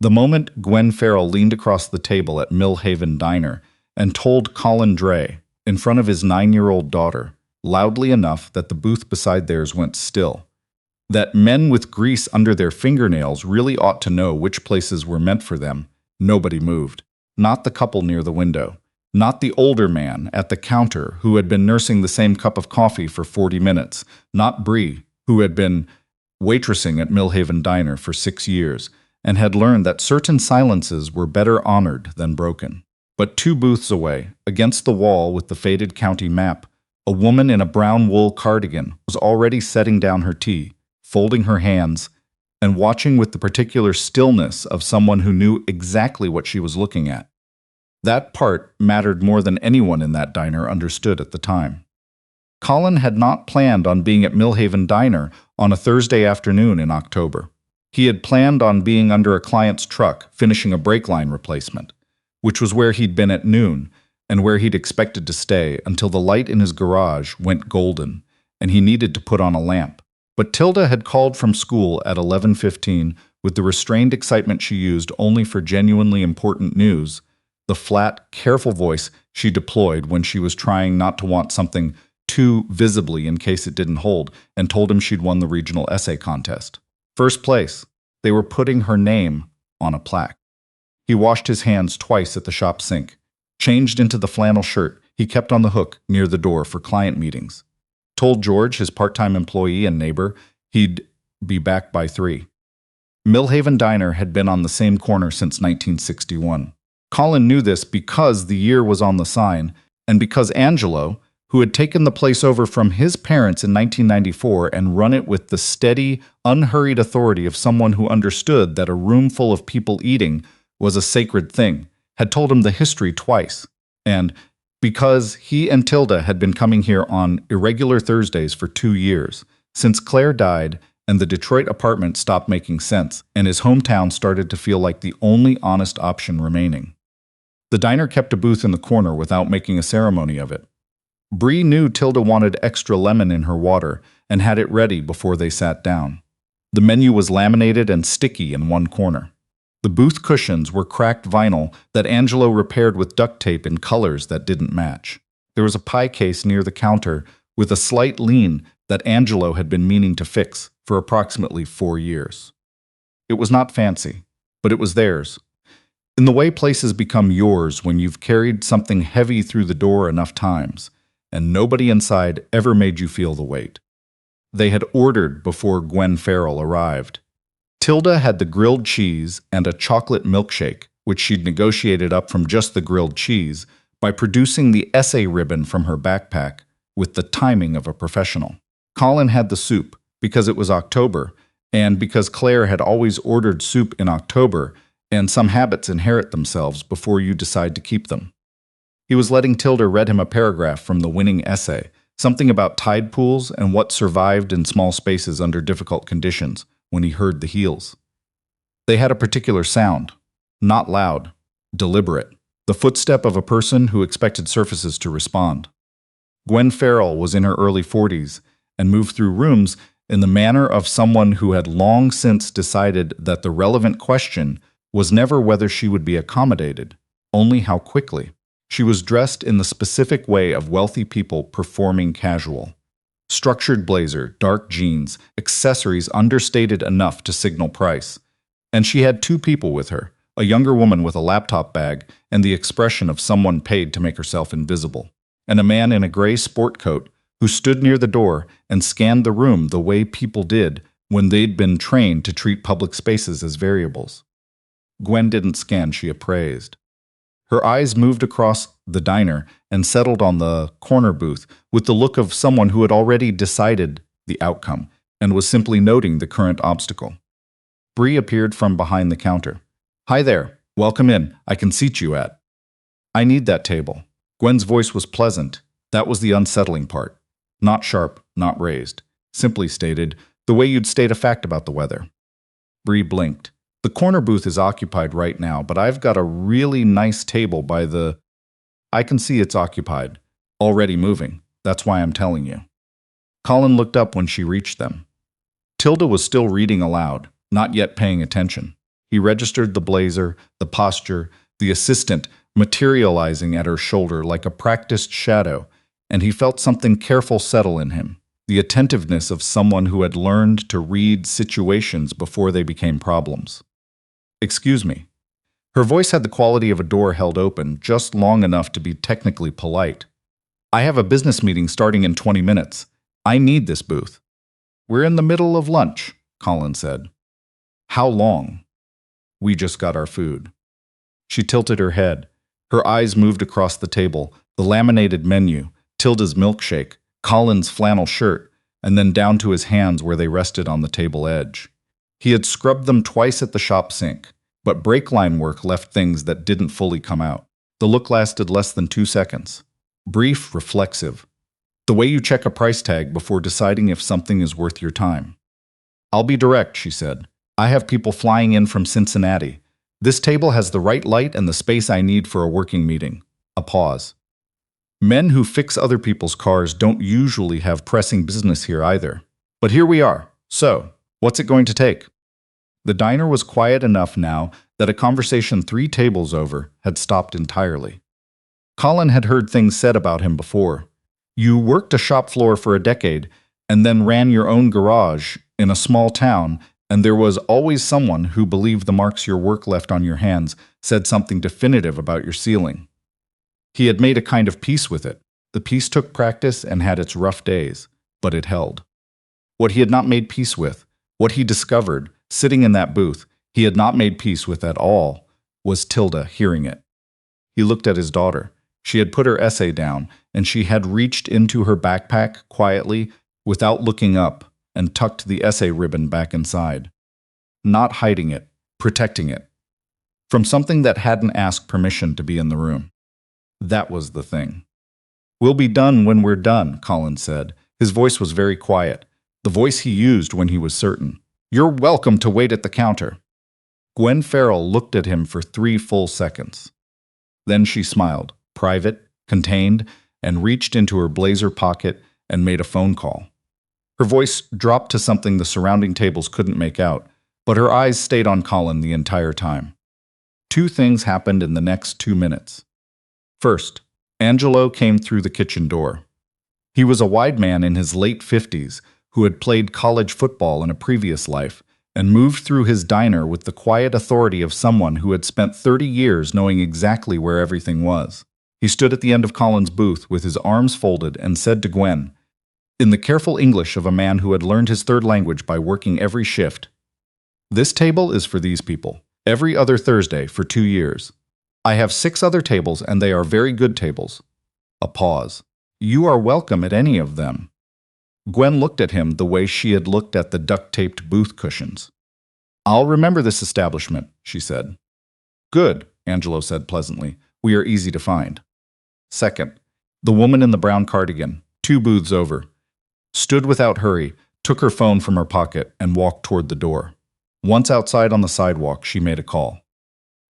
The moment Gwen Farrell leaned across the table at Mill Haven Diner and told Colin Dray, in front of his 9-year-old daughter, loudly enough that the booth beside theirs went still, that men with grease under their fingernails really ought to know which places were meant for them, nobody moved. Not the couple near the window. Not the older man at the counter who had been nursing the same cup of coffee for 40 minutes. Not Bree, who had been waitressing at Mill Haven Diner for 6 years and had learned that certain silences were better honored than broken. But 2 booths away, against the wall with the faded county map, a woman in a brown wool cardigan was already setting down her tea, folding her hands, and watching with the particular stillness of someone who knew exactly what she was looking at. That part mattered more than anyone in that diner understood at the time. Colin had not planned on being at Mill Haven Diner on a Thursday afternoon in October. He had planned on being under a client's truck finishing a brake line replacement, which was where he'd been at noon and where he'd expected to stay until the light in his garage went golden and he needed to put on a lamp. But Tilda had called from school at 11:15 with the restrained excitement she used only for genuinely important news, the flat, careful voice she deployed when she was trying not to want something too visibly in case it didn't hold, and told him she'd won the regional essay contest. First place. They were putting her name on a plaque. He washed his hands twice at the shop sink. Changed into the flannel shirt he kept on the hook near the door for client meetings. Told George, his part-time employee and neighbor, he'd be back by 3. Mill Haven Diner had been on the same corner since 1961. Colin knew this because the year was on the sign, and because Angelo, who had taken the place over from his parents in 1994 and run it with the steady, unhurried authority of someone who understood that a room full of people eating was a sacred thing, had told him the history twice, and because he and Tilda had been coming here on irregular Thursdays for 2 years, since Claire died and the Detroit apartment stopped making sense, and his hometown started to feel like the only honest option remaining. The diner kept a booth in the corner without making a ceremony of it. Bree knew Tilda wanted extra lemon in her water and had it ready before they sat down. The menu was laminated and sticky in one corner. The booth cushions were cracked vinyl that Angelo repaired with duct tape in colors that didn't match. There was a pie case near the counter with a slight lean that Angelo had been meaning to fix for approximately 4 years. It was not fancy, but it was theirs. In the way places become yours when you've carried something heavy through the door enough times, and nobody inside ever made you feel the weight. They had ordered before Gwen Farrell arrived. Tilda had the grilled cheese and a chocolate milkshake, which she'd negotiated up from just the grilled cheese by producing the essay ribbon from her backpack with the timing of a professional. Colin had the soup because it was October, and because Claire had always ordered soup in October, and some habits inherit themselves before you decide to keep them. He was letting Tilda read him a paragraph from the winning essay, something about tide pools and what survived in small spaces under difficult conditions, when he heard the heels. They had a particular sound, not loud, deliberate, the footstep of a person who expected surfaces to respond. Gwen Farrell was in her early 40s and moved through rooms in the manner of someone who had long since decided that the relevant question was never whether she would be accommodated, only how quickly. She was dressed in the specific way of wealthy people performing casual. Structured blazer, dark jeans, accessories understated enough to signal price. And she had 2 people with her, a younger woman with a laptop bag and the expression of someone paid to make herself invisible, and a man in a gray sport coat who stood near the door and scanned the room the way people did when they'd been trained to treat public spaces as variables. Gwen didn't scan, she appraised. Her eyes moved across the diner and settled on the corner booth with the look of someone who had already decided the outcome and was simply noting the current obstacle. Bree appeared from behind the counter. "Hi there. Welcome in. I can seat you at." "I need that table." Gwen's voice was pleasant. That was the unsettling part. Not sharp, not raised. Simply stated, the way you'd state a fact about the weather. Bree blinked. "The corner booth is occupied right now, but I've got a really nice table by the—" "I can see it's occupied. Already moving. That's why I'm telling you." Colin looked up when she reached them. Tilda was still reading aloud, not yet paying attention. He registered the blazer, the posture, the assistant materializing at her shoulder like a practiced shadow, and he felt something careful settle in him, the attentiveness of someone who had learned to read situations before they became problems. "Excuse me." Her voice had the quality of a door held open, just long enough to be technically polite. "I have a business meeting starting in 20 minutes. I need this booth." "We're in the middle of lunch," Colin said. "How long?" "We just got our food." She tilted her head. Her eyes moved across the table, the laminated menu, Tilda's milkshake, Colin's flannel shirt, and then down to his hands where they rested on the table edge. He had scrubbed them twice at the shop sink, but brake line work left things that didn't fully come out. The look lasted less than 2 seconds. Brief, reflexive. The way you check a price tag before deciding if something is worth your time. "I'll be direct," she said. "I have people flying in from Cincinnati. This table has the right light and the space I need for a working meeting." A pause. "Men who fix other people's cars don't usually have pressing business here either. But here we are. So, what's it going to take?" The diner was quiet enough now that a conversation 3 tables over had stopped entirely. Colin had heard things said about him before. "You worked a shop floor for a decade, and then ran your own garage in a small town, and there was always someone who believed the marks your work left on your hands said something definitive about your ceiling." He had made a kind of peace with it. The peace took practice and had its rough days, but it held. What he had not made peace with, what he discovered, sitting in that booth, he had not made peace with at all, was Tilda hearing it. He looked at his daughter. She had put her essay down, and she had reached into her backpack quietly, without looking up, and tucked the essay ribbon back inside. Not hiding it, protecting it. From something that hadn't asked permission to be in the room. That was the thing. "We'll be done when we're done," Colin said. His voice was very quiet, the voice he used when he was certain. "You're welcome to wait at the counter." Gwen Farrell looked at him for 3 full seconds. Then she smiled, private, contained, and reached into her blazer pocket and made a phone call. Her voice dropped to something the surrounding tables couldn't make out, but her eyes stayed on Colin the entire time. 2 things happened in the next 2 minutes. First, Angelo came through the kitchen door. He was a wide man in his late 50s who had played college football in a previous life and moved through his diner with the quiet authority of someone who had spent 30 years knowing exactly where everything was. He stood at the end of Colin's booth with his arms folded and said to Gwen, in the careful English of a man who had learned his 3rd language by working every shift, "This table is for these people, every other Thursday for 2 years. I have 6 other tables, and they are very good tables." A pause. "You are welcome at any of them." Gwen looked at him the way she had looked at the duct-taped booth cushions. "I'll remember this establishment," she said. "Good," Angelo said pleasantly. "We are easy to find." Second, the woman in the brown cardigan, 2 booths over, stood without hurry, took her phone from her pocket, and walked toward the door. Once outside on the sidewalk, she made a call.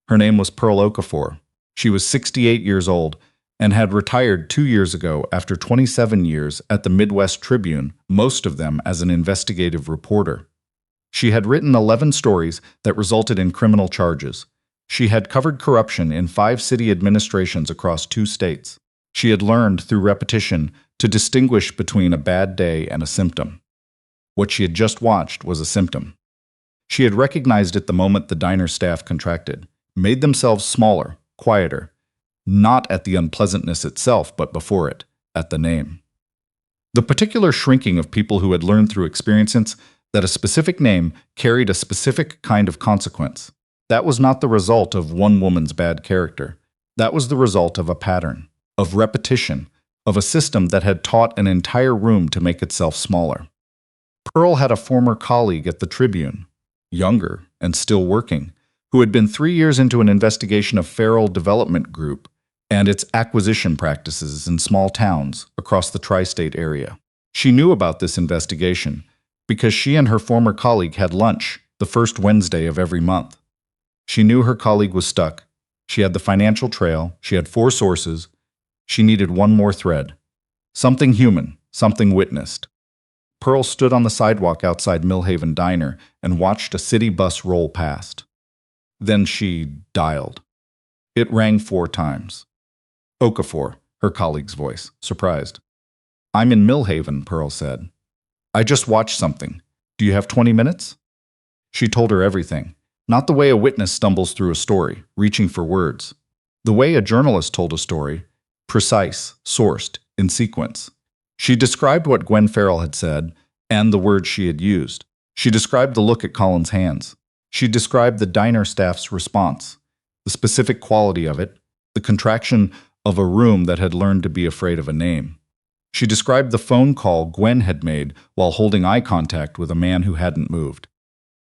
Her name was Pearl Okafor. She was 68 years old and had retired 2 years ago after 27 years at the Midwest Tribune, most of them as an investigative reporter. She had written 11 stories that resulted in criminal charges. She had covered corruption in 5 city administrations across 2 states. She had learned through repetition to distinguish between a bad day and a symptom. What she had just watched was a symptom. She had recognized it the moment the diner staff contracted, made themselves smaller, quieter, not at the unpleasantness itself, but before it, at the name. The particular shrinking of people who had learned through experience that a specific name carried a specific kind of consequence. That was not the result of one woman's bad character. That was the result of a pattern, of repetition, of a system that had taught an entire room to make itself smaller. Pearl had a former colleague at the Tribune, younger and still working, who had been 3 years into an investigation of Farrell Development Group and its acquisition practices in small towns across the tri-state area. She knew about this investigation because she and her former colleague had lunch the first Wednesday of every month. She knew her colleague was stuck. She had the financial trail. She had 4 sources. She needed one more thread. Something human, something witnessed. Pearl stood on the sidewalk outside Millhaven Diner and watched a city bus roll past. Then she dialed. It rang 4 times. Okafor, her colleague's voice, surprised. I'm in Millhaven, Pearl said. I just watched something. Do you have 20 minutes? She told her everything, not the way a witness stumbles through a story, reaching for words. The way a journalist told a story, precise, sourced, in sequence. She described what Gwen Farrell had said and the words she had used. She described the look at Colin's hands. She described the diner staff's response, the specific quality of it, the contraction of a room that had learned to be afraid of a name. She described the phone call Gwen had made while holding eye contact with a man who hadn't moved.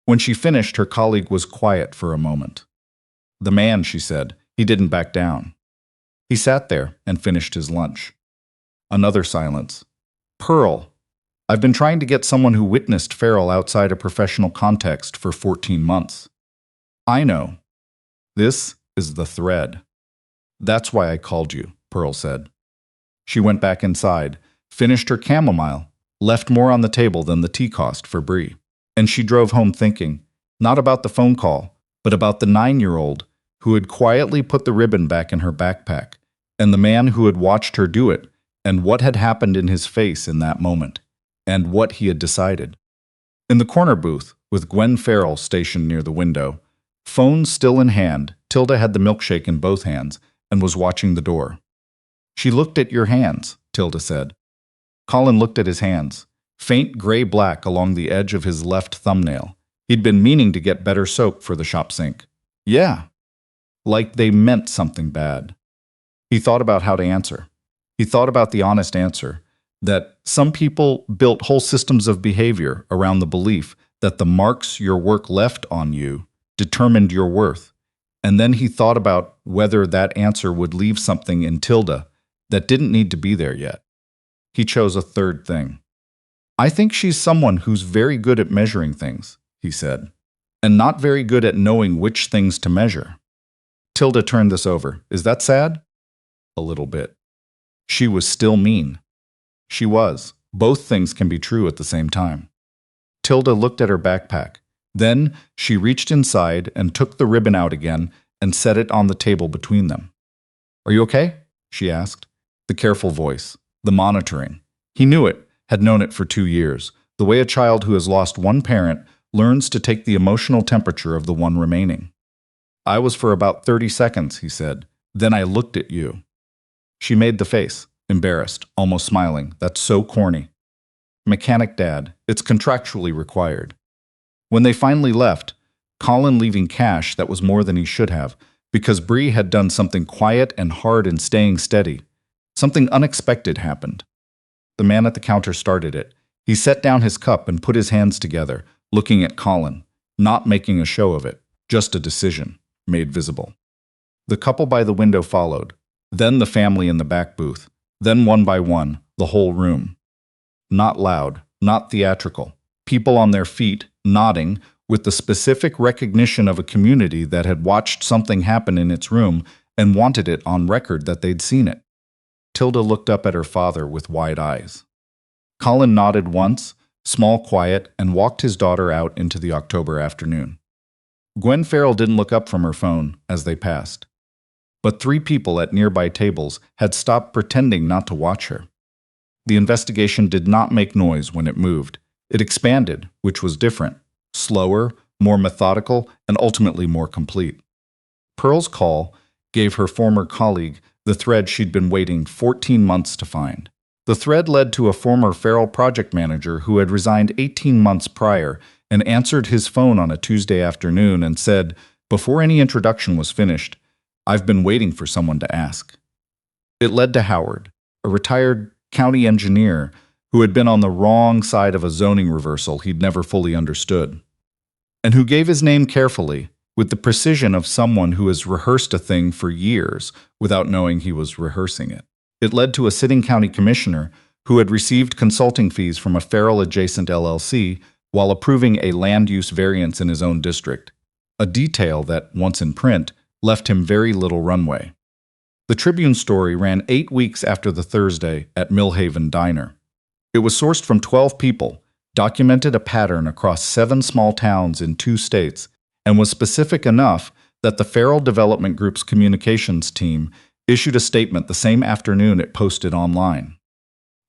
When she finished, her colleague was quiet for a moment. The man, she said, he didn't back down. He sat there and finished his lunch. Another silence. Pearl, I've been trying to get someone who witnessed Farrell outside a professional context for 14 months. I know. This is the thread. That's why I called you, Pearl said. She went back inside, finished her chamomile, left more on the table than the tea cost for Bree. And she drove home thinking, not about the phone call, but about the 9-year-old who had quietly put the ribbon back in her backpack, and the man who had watched her do it, and what had happened in his face in that moment, and what he had decided. In the corner booth, with Gwen Farrell stationed near the window, phone still in hand, Tilda had the milkshake in both hands and was watching the door. She looked at your hands, Tilda said. Colin looked at his hands, faint gray-black along the edge of his left thumbnail. He'd been meaning to get better soap for the shop sink. Yeah. Like they meant something bad. He thought about how to answer. He thought about the honest answer, that some people built whole systems of behavior around the belief that the marks your work left on you determined your worth. And then he thought about whether that answer would leave something in Tilda that didn't need to be there yet. He chose a third thing. I think she's someone who's very good at measuring things, he said, and not very good at knowing which things to measure. Tilda turned this over. Is that sad? A little bit. She was still mean. She was. Both things can be true at the same time. Tilda looked at her backpack. Then she reached inside and took the ribbon out again and set it on the table between them. Are you okay? She asked. The careful voice. The monitoring. He knew it, had known it for 2 years, the way a child who has lost one parent learns to take the emotional temperature of the one remaining. I was for about 30 seconds, he said. Then I looked at you. She made the face, embarrassed, almost smiling. That's so corny. Mechanic Dad, it's contractually required. When they finally left, Colin leaving cash that was more than he should have, because Bree had done something quiet and hard in staying steady. Something unexpected happened. The man at the counter started it. He set down his cup and put his hands together, looking at Colin, not making a show of it, just a decision, made visible. The couple by the window followed, then the family in the back booth, then one by one, the whole room. Not loud, not theatrical. People on their feet, nodding, with the specific recognition of a community that had watched something happen in its room and wanted it on record that they'd seen it. Tilda looked up at her father with wide eyes. Colin nodded once, small, quiet, and walked his daughter out into the October afternoon. Gwen Farrell didn't look up from her phone as they passed. But 3 people at nearby tables had stopped pretending not to watch her. The investigation did not make noise when it moved. It expanded, which was different, slower, more methodical, and ultimately more complete. Pearl's call gave her former colleague the thread she'd been waiting 14 months to find. The thread led to a former Farrell project manager who had resigned 18 months prior and answered his phone on a Tuesday afternoon and said, before any introduction was finished, I've been waiting for someone to ask. It led to Howard, a retired county engineer who had been on the wrong side of a zoning reversal he'd never fully understood, and who gave his name carefully, with the precision of someone who has rehearsed a thing for years without knowing he was rehearsing it. It led to a sitting county commissioner who had received consulting fees from a Farrell-adjacent LLC while approving a land use variance in his own district, a detail that, once in print, left him very little runway. The Tribune story ran 8 weeks after the Thursday at Millhaven Diner. It was sourced from 12 people, documented a pattern across 7 small towns in 2 states, and was specific enough that the Farrell Development Group's communications team issued a statement the same afternoon it posted online.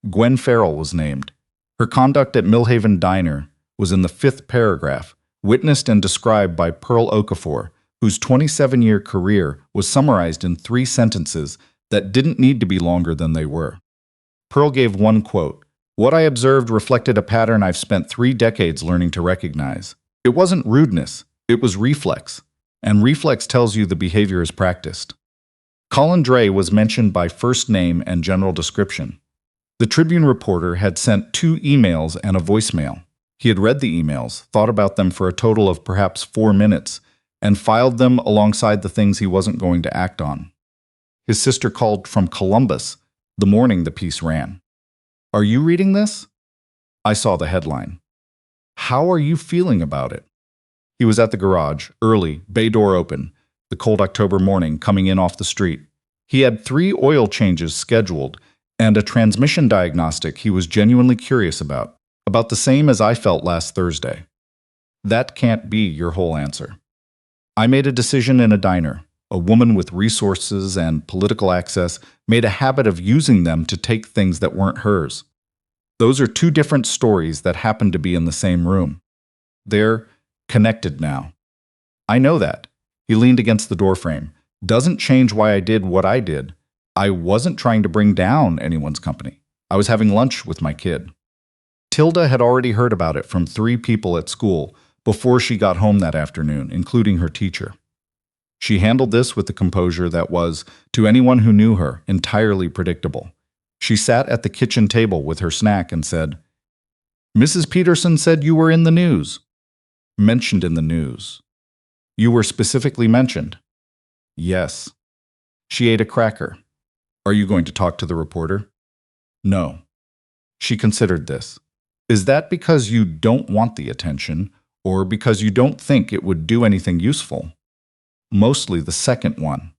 Gwen Farrell was named. Her conduct at Millhaven Diner was in the 5th paragraph, witnessed and described by Pearl Okafor, whose 27-year career was summarized in 3 sentences that didn't need to be longer than they were. Pearl gave one quote, "What I observed reflected a pattern I've spent 3 decades learning to recognize. It wasn't rudeness, it was reflex, and reflex tells you the behavior is practiced." Colin Dray was mentioned by first name and general description. The Tribune reporter had sent 2 emails and a voicemail. He had read the emails, thought about them for a total of perhaps 4 minutes, and filed them alongside the things he wasn't going to act on. His sister called from Columbus the morning the piece ran. "Are you reading this?" I saw the headline. "How are you feeling about it?" He was at the garage, early, bay door open, the cold October morning coming in off the street. He had 3 oil changes scheduled and a transmission diagnostic he was genuinely curious about the same as I felt last Thursday. That can't be your whole answer. I made a decision in a diner. A woman with resources and political access made a habit of using them to take things that weren't hers. Those are 2 different stories that happen to be in the same room. They're connected now. I know that. He leaned against the doorframe. Doesn't change why I did what I did. I wasn't trying to bring down anyone's company. I was having lunch with my kid. Tilda had already heard about it from 3 people at school before she got home that afternoon, including her teacher. She handled this with the composure that was, to anyone who knew her, entirely predictable. She sat at the kitchen table with her snack and said, "Mrs. Peterson said you were in the news." "Mentioned in the news." "You were specifically mentioned." "Yes." She ate a cracker. "Are you going to talk to the reporter?" "No." She considered this. "Is that because you don't want the attention, or because you don't think it would do anything useful?" "Mostly the second one."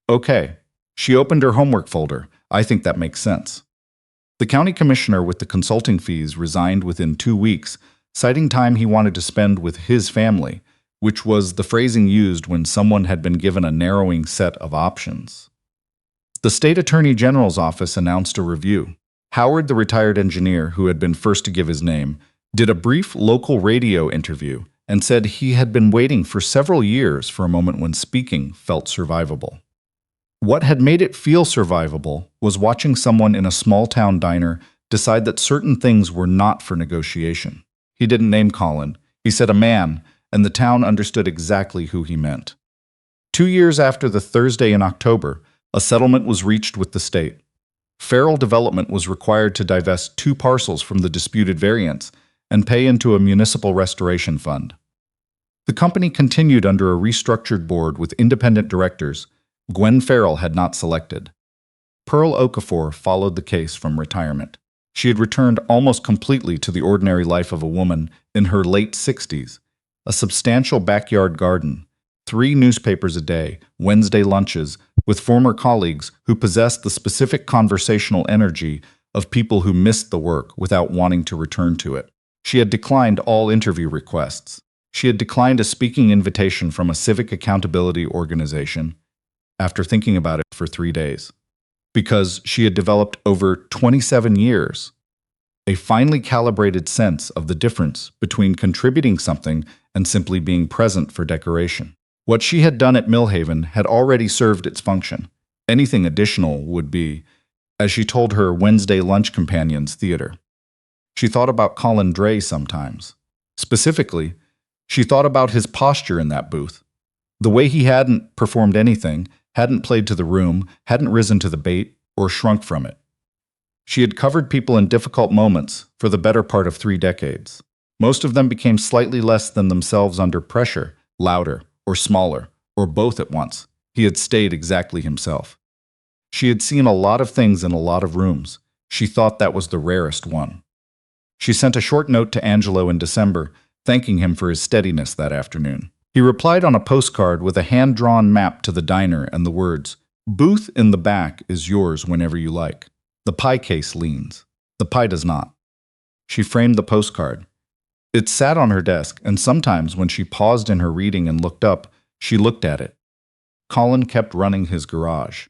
"Okay." She opened her homework folder. "I think that makes sense." The county commissioner with the consulting fees resigned within 2 weeks, citing time he wanted to spend with his family, which was the phrasing used when someone had been given a narrowing set of options. The state attorney general's office announced a review. Howard, the retired engineer who had been first to give his name, did a brief local radio interview and said he had been waiting for several years for a moment when speaking felt survivable. What had made it feel survivable was watching someone in a small-town diner decide that certain things were not for negotiation. He didn't name Colin. He said a man, and the town understood exactly who he meant. 2 years after the Thursday in October, a settlement was reached with the state. Farrell Development was required to divest 2 parcels from the disputed variants and pay into a municipal restoration fund. The company continued under a restructured board with independent directors. Gwen Farrell had not selected. Pearl Okafor followed the case from retirement. She had returned almost completely to the ordinary life of a woman in her late 60s, a substantial backyard garden, 3 newspapers a day, Wednesday lunches, with former colleagues who possessed the specific conversational energy of people who missed the work without wanting to return to it. She had declined all interview requests. She had declined a speaking invitation from a civic accountability organization after thinking about it for 3 days, because she had developed over 27 years a finely calibrated sense of the difference between contributing something and simply being present for decoration. What she had done at Millhaven had already served its function. Anything additional would be, as she told her Wednesday lunch companions, theater. She thought about Colin Dray sometimes. Specifically, she thought about his posture in that booth. The way he hadn't performed anything, hadn't played to the room, hadn't risen to the bait, or shrunk from it. She had covered people in difficult moments for the better part of 3 decades. Most of them became slightly less than themselves under pressure, louder, or smaller, or both at once. He had stayed exactly himself. She had seen a lot of things in a lot of rooms. She thought that was the rarest one. She sent a short note to Angelo in December, thanking him for his steadiness that afternoon. He replied on a postcard with a hand-drawn map to the diner and the words, "Booth in the back is yours whenever you like. The pie case leans. The pie does not." She framed the postcard. It sat on her desk, and sometimes when she paused in her reading and looked up, she looked at it. Colin kept running his garage.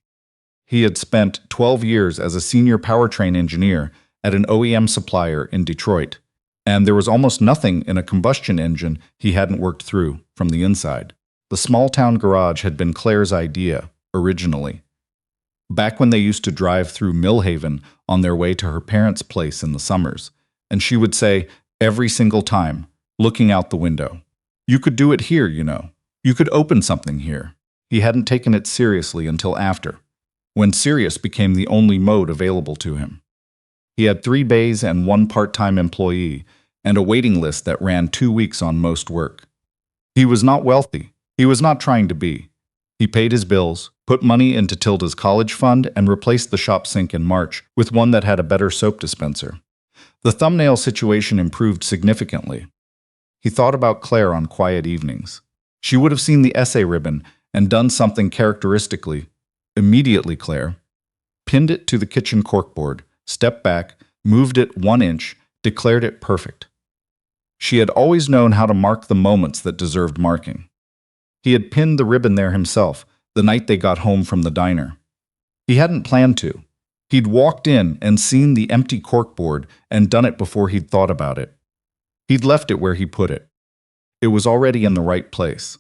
He had spent 12 years as a senior powertrain engineer at an OEM supplier in Detroit, and there was almost nothing in a combustion engine he hadn't worked through from the inside. The small-town garage had been Claire's idea, originally. Back when they used to drive through Millhaven on their way to her parents' place in the summers, and she would say, every single time, looking out the window, "You could do it here, you know. You could open something here." He hadn't taken it seriously until after, when serious became the only mode available to him. He had 3 bays and 1 part-time employee, and a waiting list that ran 2 weeks on most work. He was not wealthy. He was not trying to be. He paid his bills, put money into Tilda's college fund, and replaced the shop sink in March with one that had a better soap dispenser. The thumbnail situation improved significantly. He thought about Claire on quiet evenings. She would have seen the essay ribbon and done something characteristically. Immediately, Claire pinned it to the kitchen corkboard, stepped back, moved it 1 inch, declared it perfect. She had always known how to mark the moments that deserved marking. He had pinned the ribbon there himself the night they got home from the diner. He hadn't planned to. He'd walked in and seen the empty corkboard and done it before he'd thought about it. He'd left it where he put it. It was already in the right place.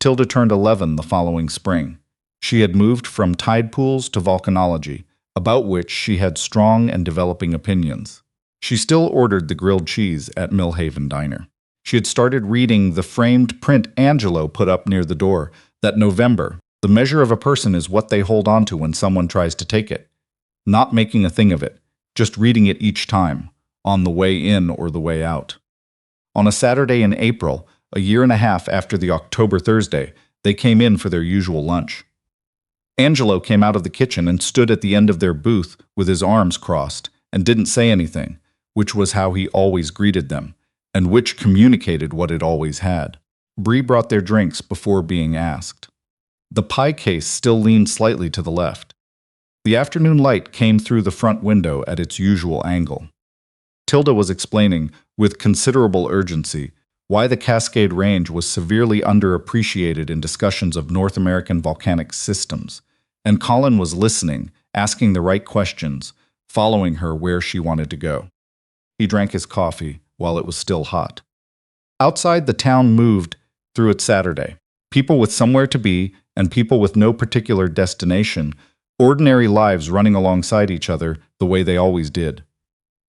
Tilda turned 11 the following spring. She had moved from tide pools to volcanology, about which she had strong and developing opinions. She still ordered the grilled cheese at Millhaven Diner. She had started reading the framed print Angelo put up near the door, that November, the measure of a person is what they hold on to when someone tries to take it. Not making a thing of it, just reading it each time, on the way in or the way out. On a Saturday in April, a year and a half after the October Thursday, they came in for their usual lunch. Angelo came out of the kitchen and stood at the end of their booth with his arms crossed and didn't say anything, which was how he always greeted them, and which communicated what it always had. Bree brought their drinks before being asked. The pie case still leaned slightly to the left. The afternoon light came through the front window at its usual angle. Tilda was explaining, with considerable urgency, why the Cascade Range was severely underappreciated in discussions of North American volcanic systems, and Colin was listening, asking the right questions, following her where she wanted to go. He drank his coffee while it was still hot. Outside, the town moved through its Saturday. People with somewhere to be and people with no particular destination, ordinary lives running alongside each other the way they always did.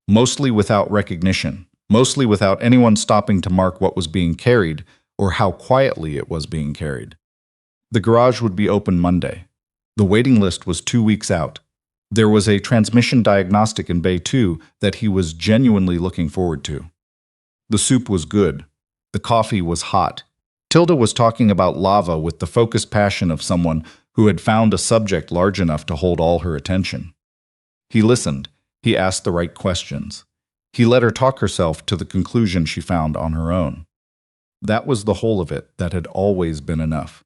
Mostly without recognition, mostly without anyone stopping to mark what was being carried or how quietly it was being carried. The garage would be open Monday. The waiting list was 2 weeks out. There was a transmission diagnostic in Bay 2 that he was genuinely looking forward to. The soup was good. The coffee was hot. Tilda was talking about lava with the focused passion of someone who had found a subject large enough to hold all her attention. He listened. He asked the right questions. He let her talk herself to the conclusion she found on her own. That was the whole of it that had always been enough.